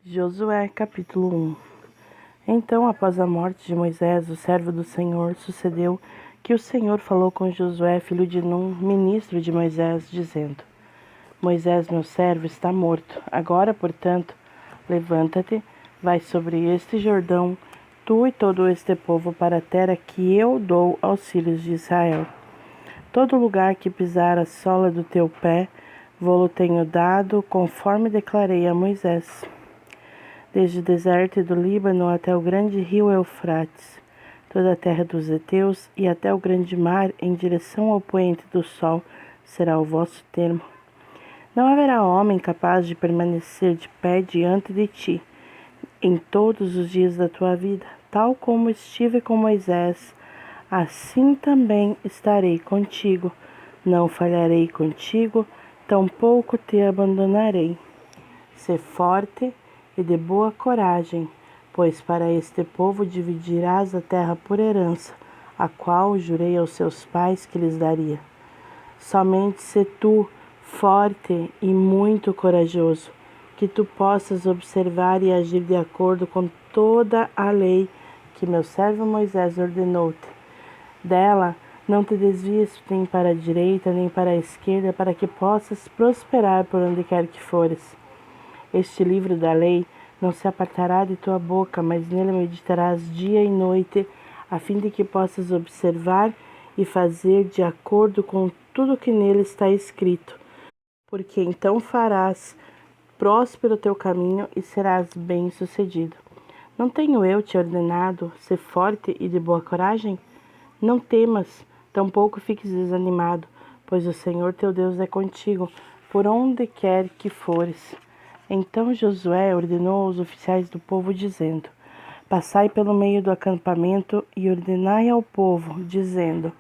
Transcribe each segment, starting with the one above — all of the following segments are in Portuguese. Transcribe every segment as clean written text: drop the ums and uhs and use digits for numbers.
Josué, capítulo 1. Então, após a morte de Moisés, o servo do Senhor, sucedeu que o Senhor falou com Josué, filho de Num, ministro de Moisés, dizendo: Moisés, meu servo, está morto. Agora, portanto, levanta-te, vai sobre este Jordão, tu e todo este povo, para a terra que eu dou aos filhos de Israel. Todo lugar que pisar a sola do teu pé, vou-lo tenho dado, conforme declarei a Moisés. Desde o deserto do Líbano até o grande rio Eufrates, toda a terra dos heteus e até o grande mar, em direção ao poente do sol, será o vosso termo. Não haverá homem capaz de permanecer de pé diante de ti, em todos os dias da tua vida. Tal como estive com Moisés, assim também estarei contigo. Não falharei contigo, tampouco te abandonarei. Sê forte e de boa coragem, pois para este povo dividirás a terra por herança, a qual jurei aos seus pais que lhes daria. Somente sê tu forte e muito corajoso, que tu possas observar e agir de acordo com toda a lei que meu servo Moisés ordenou-te. Dela não te desvies nem para a direita nem para a esquerda, para que possas prosperar por onde quer que fores. Este livro da lei não se apartará de tua boca, mas nele meditarás dia e noite, a fim de que possas observar e fazer de acordo com tudo que nele está escrito. Porque então farás próspero o teu caminho e serás bem-sucedido. Não tenho eu te ordenado, ser forte e de boa coragem? Não temas, tampouco fiques desanimado, pois o Senhor teu Deus é contigo, por onde quer que fores. Então Josué ordenou aos oficiais do povo, dizendo: Passai pelo meio do acampamento e ordenai ao povo, dizendo: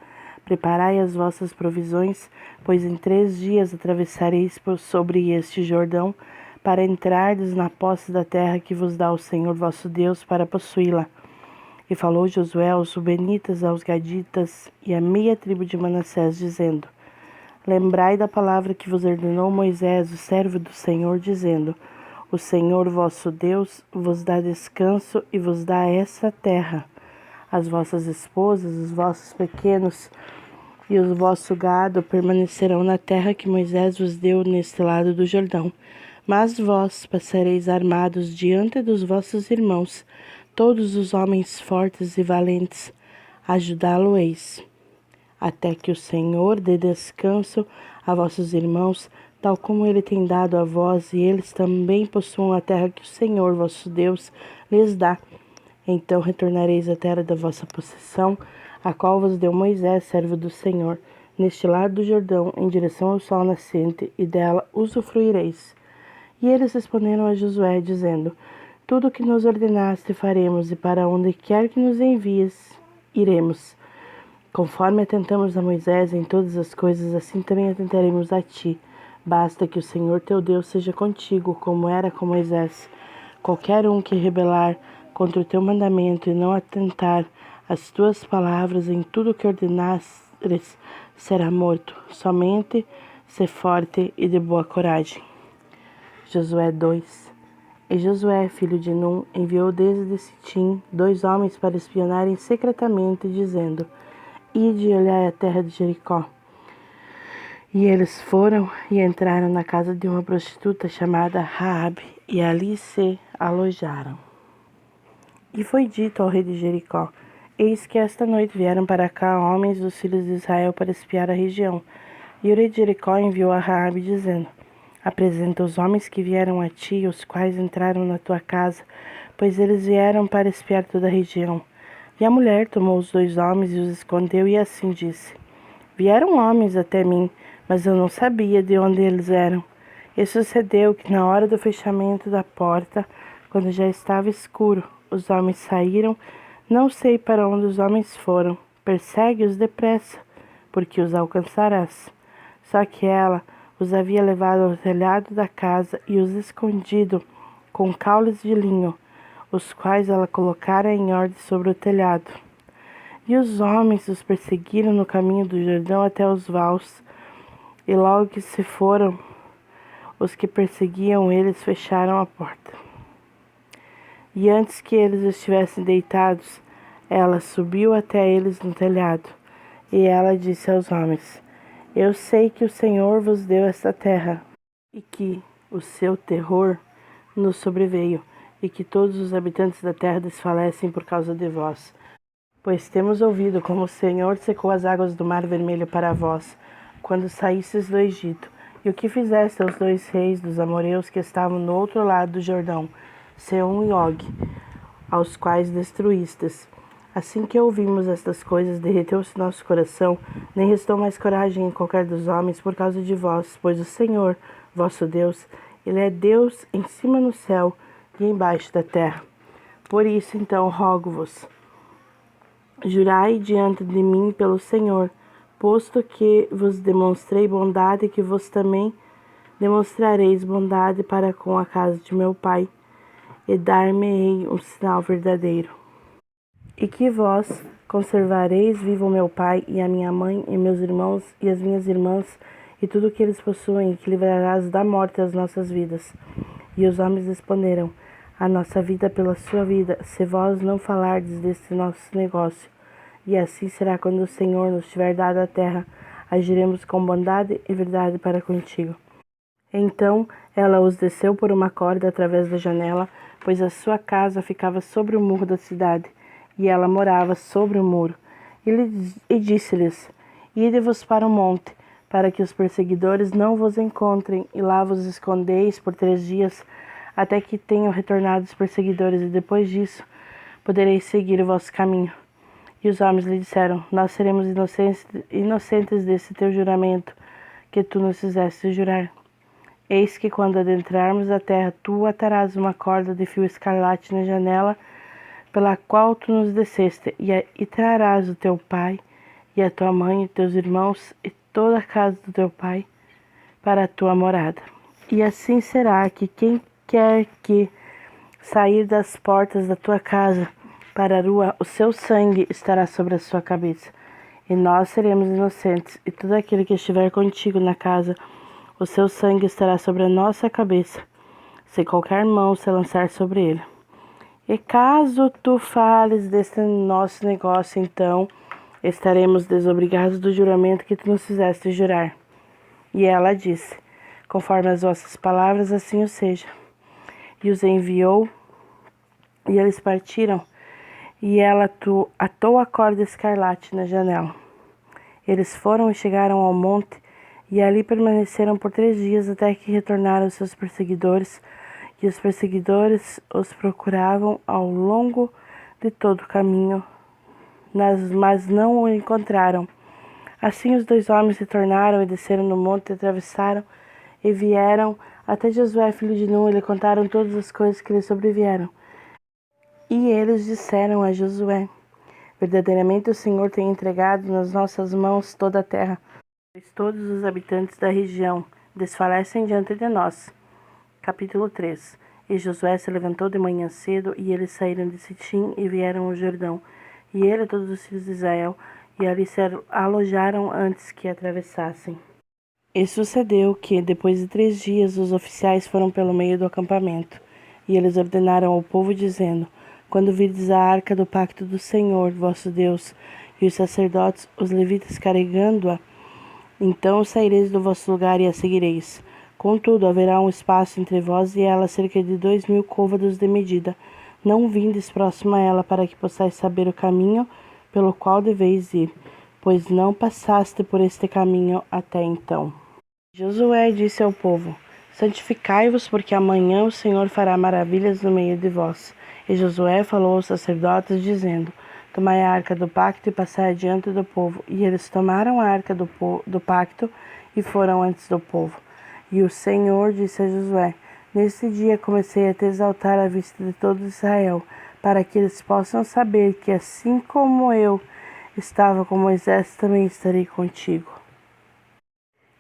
Preparai as vossas provisões, pois em 3 dias atravessareis sobre este Jordão, para entrardes na posse da terra que vos dá o Senhor vosso Deus para possuí-la. E falou Josué aos Rubenitas, aos Gaditas e à meia tribo de Manassés, dizendo: Lembrai da palavra que vos ordenou Moisés, o servo do Senhor, dizendo: O Senhor vosso Deus vos dá descanso e vos dá essa terra. As vossas esposas, os vossos pequenos e o vosso gado permanecerão na terra que Moisés vos deu neste lado do Jordão. Mas vós passareis armados diante dos vossos irmãos, todos os homens fortes e valentes, ajudá-lo-eis, até que o Senhor dê descanso a vossos irmãos, tal como ele tem dado a vós, e eles também possuam a terra que o Senhor vosso Deus lhes dá. Então retornareis à terra da vossa possessão, a qual vos deu Moisés, servo do Senhor, neste lado do Jordão, em direção ao sol nascente, e dela usufruireis. E eles responderam a Josué, dizendo: Tudo o que nos ordenaste faremos, e para onde quer que nos envies, iremos. Conforme atentamos a Moisés em todas as coisas, assim também atentaremos a ti. Basta que o Senhor teu Deus seja contigo, como era com Moisés. Qualquer um que rebelar contra o teu mandamento e não atentar às tuas palavras em tudo o que ordenares, será morto. Somente sê forte e de boa coragem. Josué 2. E Josué, filho de Num, enviou desde Sitim 2 homens para espionarem secretamente, dizendo: Ide e olhai a terra de Jericó. E eles foram e entraram na casa de uma prostituta chamada Raabe, e ali se alojaram. E foi dito ao rei de Jericó: Eis que esta noite vieram para cá homens dos filhos de Israel para espiar a região. E o rei de Jericó enviou a Raabe, dizendo: Apresenta os homens que vieram a ti, os quais entraram na tua casa, pois eles vieram para espiar toda a região. E a mulher tomou os 2 homens e os escondeu, e assim disse: Vieram homens até mim, mas eu não sabia de onde eles eram. E sucedeu que na hora do fechamento da porta, quando já estava escuro, os homens saíram. Não sei para onde os homens foram. Persegue-os depressa, porque os alcançarás. Só que ela os havia levado ao telhado da casa e os escondido com caules de linho, os quais ela colocara em ordem sobre o telhado. E os homens os perseguiram no caminho do Jordão até os vales, e logo que se foram, os que perseguiam eles fecharam a porta. E antes que eles estivessem deitados, ela subiu até eles no telhado. E ela disse aos homens: Eu sei que o Senhor vos deu esta terra, e que o seu terror nos sobreveio, e que todos os habitantes da terra desfalecem por causa de vós. Pois temos ouvido como o Senhor secou as águas do Mar Vermelho para vós, quando saístes do Egito, e o que fizeste aos 2 reis dos amorreus que estavam no outro lado do Jordão, Seom e Og, aos quais destruístes. Assim que ouvimos estas coisas, derreteu-se nosso coração, nem restou mais coragem em qualquer dos homens por causa de vós, pois o Senhor, vosso Deus, Ele é Deus em cima no céu e embaixo da terra. Por isso, então, rogo-vos, jurai diante de mim pelo Senhor, posto que vos demonstrei bondade, que vos também demonstrareis bondade para com a casa de meu pai, e dar-me-ei um sinal verdadeiro. E que vós conservareis vivo meu pai, e a minha mãe, e meus irmãos, e as minhas irmãs, e tudo o que eles possuem, e que livrarás da morte as nossas vidas. E os homens responderam: A nossa vida pela sua vida, se vós não falardes deste nosso negócio. E assim será quando o Senhor nos tiver dado a terra, agiremos com bondade e verdade para contigo. Então ela os desceu por uma corda através da janela, pois a sua casa ficava sobre o muro da cidade, e ela morava sobre o muro. E disse-lhes: Ide-vos para o monte, para que os perseguidores não vos encontrem, e lá vos escondeis por 3 dias, até que tenham retornado os perseguidores, e depois disso podereis seguir o vosso caminho. E os homens lhe disseram: Nós seremos inocentes desse teu juramento, que tu nos fizeste jurar. Eis que quando adentrarmos a terra, tu atarás uma corda de fio escarlate na janela, pela qual tu nos desceste, e trarás o teu pai, e a tua mãe, e teus irmãos, e toda a casa do teu pai, para a tua morada. E assim será que quem quer que sair das portas da tua casa para a rua, o seu sangue estará sobre a sua cabeça. E nós seremos inocentes, e todo aquele que estiver contigo na casa, o seu sangue estará sobre a nossa cabeça, se qualquer mão se lançar sobre ele. E caso tu fales deste nosso negócio, então estaremos desobrigados do juramento que tu nos fizeste jurar. E ela disse: Conforme as vossas palavras, assim o seja. E os enviou, e eles partiram, e ela atou a corda escarlate na janela. Eles foram e chegaram ao monte, e ali permaneceram por 3 dias, até que retornaram os seus perseguidores, e os perseguidores os procuravam ao longo de todo o caminho, mas não o encontraram. Assim os 2 homens retornaram e desceram no monte, atravessaram e vieram até Josué, filho de Nun, e lhe contaram todas as coisas que lhe sobrevieram. E eles disseram a Josué: Verdadeiramente o Senhor tem entregado nas nossas mãos toda a terra, pois todos os habitantes da região desfalecem diante de nós. Capítulo 3. E Josué se levantou de manhã cedo, e eles saíram de Sitim e vieram ao Jordão, e ele e todos os filhos de Israel, e ali se alojaram antes que atravessassem. E sucedeu que, depois de 3 dias, os oficiais foram pelo meio do acampamento, e eles ordenaram ao povo, dizendo: Quando virdes a arca do pacto do Senhor, vosso Deus, e os sacerdotes, os levitas, carregando-a, então saireis do vosso lugar e a seguireis. Contudo, haverá um espaço entre vós e ela, cerca de 2.000 côvados de medida. Não vindes próximo a ela, para que possais saber o caminho pelo qual deveis ir, pois não passaste por este caminho até então. Josué disse ao povo: Santificai-vos, porque amanhã o Senhor fará maravilhas no meio de vós. E Josué falou aos sacerdotes, dizendo: Tomai a arca do pacto e passai adiante do povo. E eles tomaram a arca do pacto e foram antes do povo. E o Senhor disse a Josué: Nesse dia comecei a te exaltar à vista de todo Israel, para que eles possam saber que assim como eu estava com Moisés, também estarei contigo.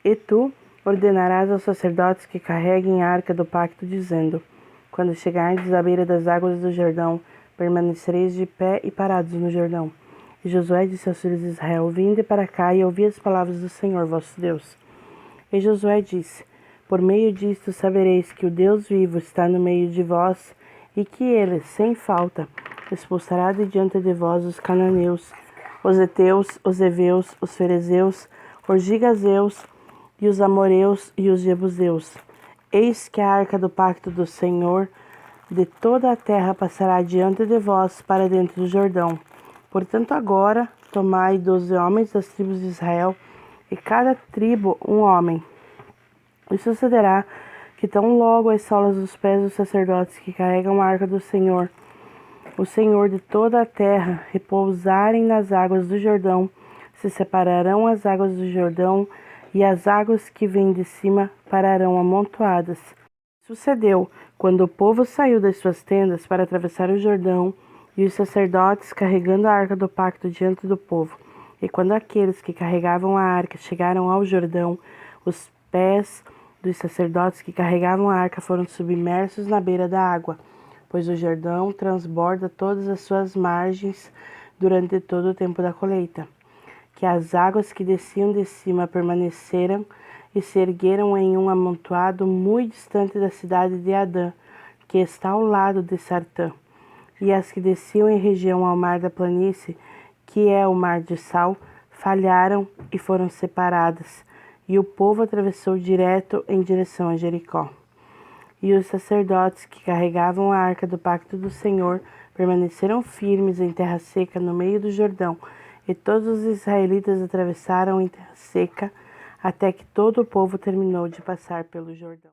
E tu ordenarás aos sacerdotes que carreguem a arca do pacto, dizendo: Quando chegardes à beira das águas do Jordão, permanecereis de pé e parados no Jordão. E Josué disse aos filhos de Israel: Vinde para cá e ouvi as palavras do Senhor vosso Deus. E Josué disse: Por meio disto sabereis que o Deus vivo está no meio de vós, e que ele, sem falta, expulsará de diante de vós os cananeus, os heteus, os heveus, os ferezeus, os gigazeus, e os amoreus e os jebuseus. Eis que a arca do pacto do Senhor de toda a terra passará diante de vós para dentro do Jordão. Portanto, agora tomai 12 homens das tribos de Israel, e cada tribo um homem. E sucederá que tão logo as solas dos pés dos sacerdotes que carregam a arca do Senhor, o Senhor de toda a terra, repousarem nas águas do Jordão, se separarão as águas do Jordão, e as águas que vêm de cima pararão amontoadas. Sucedeu, quando o povo saiu das suas tendas para atravessar o Jordão, e os sacerdotes carregando a arca do pacto diante do povo, e quando aqueles que carregavam a arca chegaram ao Jordão, os pés dos sacerdotes que carregavam a arca foram submersos na beira da água, pois o Jordão transborda todas as suas margens durante todo o tempo da colheita. Que as águas que desciam de cima permaneceram e se ergueram em um amontoado muito distante da cidade de Adã, que está ao lado de Sartã. E as que desciam em região ao mar da planície, que é o mar de Sal, falharam e foram separadas, e o povo atravessou direto em direção a Jericó. E os sacerdotes que carregavam a arca do pacto do Senhor permaneceram firmes em terra seca no meio do Jordão, e todos os israelitas atravessaram em terra seca, até que todo o povo terminou de passar pelo Jordão.